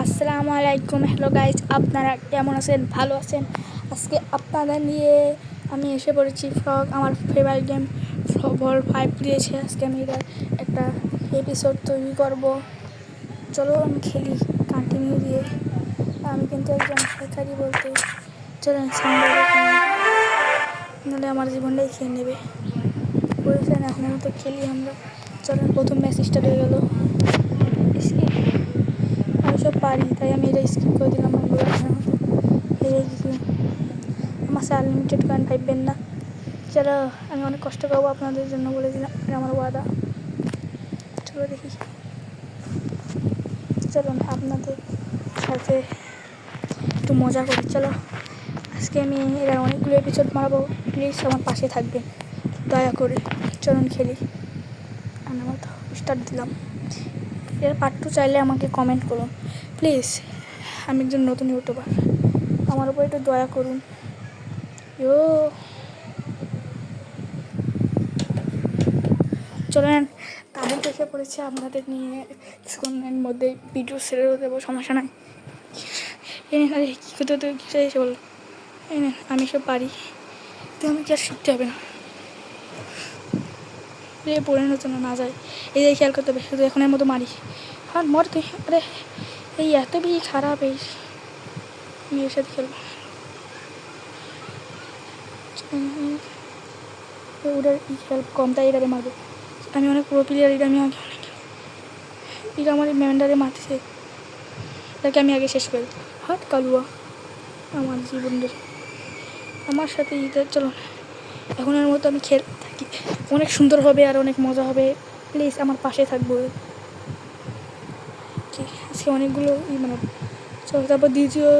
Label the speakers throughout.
Speaker 1: আসসালামু আলাইকুম। Hello guys, আপনারা কেমন আছেন? ভালো আছেন? আজকে আপনাদের নিয়ে আমি এসে পড়েছি ফ্রগ। আমার ফেভারিট গেম ভল 5 দিয়েছে। আজকে আমি এটার একটা এপিসোড তৈরি করব। চলো আমি খেলি কন্টিনিউ দিয়ে। আমি কিন্তু একজন শিকারি বলতে চলেন নাহলে আমার জীবনটাই খেয়ে নেবে বলেছেন। এখন আমি তো খেলি আমরা। চলেন প্রথম ম্যাচ স্টার্ট হয়ে গেল। আমি সব পারি তাই আমি এটা স্কিপ করে দিলাম। হেরে গেছি। আমার সে আনলিমিটেড গান ভাববেন না। চলো আমি অনেক কষ্ট করবো আপনাদের জন্য, বলে দিলাম, এটা আমার ওয়াদা। চলো দেখি, চলুন আপনাদের সাথে একটু মজা করি। চলো আজকে আমি এরা অনেকগুলো এপিসোড মারাবো। প্লিজ আমার পাশে থাকবেন দয়া করে। চলুন খেলি। আমি আমার স্টার্ট দিলাম। এর পার্ট 2 চাইলে আমাকে কমেন্ট করুন প্লিজ। আমি একজন নতুন ইউটিউবার, আমার উপর একটু দয়া করুন। চলেন তাদের এসে পড়েছে। আপনাদের নিয়ে কিছুক্ষণের মধ্যে ভিডিও ছেড়ে দেবো, সমস্যা নাই। আরে কী করতে হতো, কী এসে বললো। আমি সব পারি তো আমি কি আর শিখতে হবে না? পরিণত না যায় এই যে খেয়াল করতে হবে। শুধু এখনের মতো মারি আর মর তুই। আরে এই এত বেশি খারাপ এই মেয়ের সাথে খেলবো। ওটার হেল্প কম তাই এটারে মারবো। আমি অনেক প্রো প্লেয়ার। এটা আমি আগে অনেক এটা আমার ম্যান্ডারে মারতেছে। এটাকে আমি আগে শেষ করি। হাট কালুয়া আমার জীবনের আমার সাথে ঈদের। চলো এখনের মতো আমি খেলতে থাকি। অনেক সুন্দর হবে আর অনেক মজা হবে। প্লিজ আমার পাশে থাকবো। আজকে অনেকগুলো মানে চলো তারপর দ্বিতীয়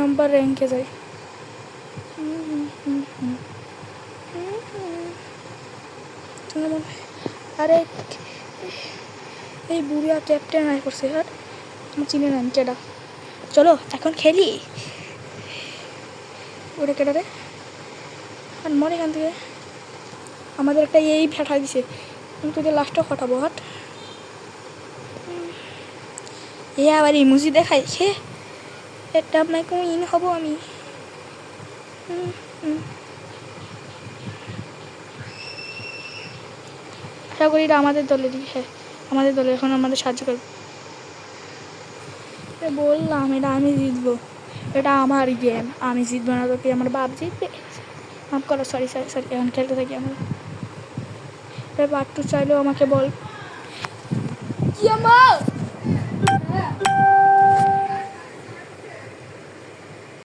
Speaker 1: নম্বর র্যাঙ্কে যাই। আরে এই বুড়িয়া ক্যাপ্টেন আয় করছে। আর আমার চিনি না কেডা। চলো এখন খেলি। ওরে কেডা রে? আর মনে এখান থেকে আমাদের একটা এই ফেটা দিছে। আমি তোদের লাস্টও ফাটাবো। হাট এ আবার ইমোজি দেখাই সে। এটা আপনাকে ইন হবো আমি। আশা করি এটা আমাদের দলেরই। হ্যাঁ আমাদের দলে এখন আমাদের সাহায্য করবে। বললাম এটা আমি জিতবো। এটা আমার গেম, আমি জিতবো না তো কি আমার বাপ জিতবে? মাফ করো, সরি সরি সরি। এখন খেলতে থাকি আমরা। এবার পার্ট 2 চাইলেও আমাকে বল।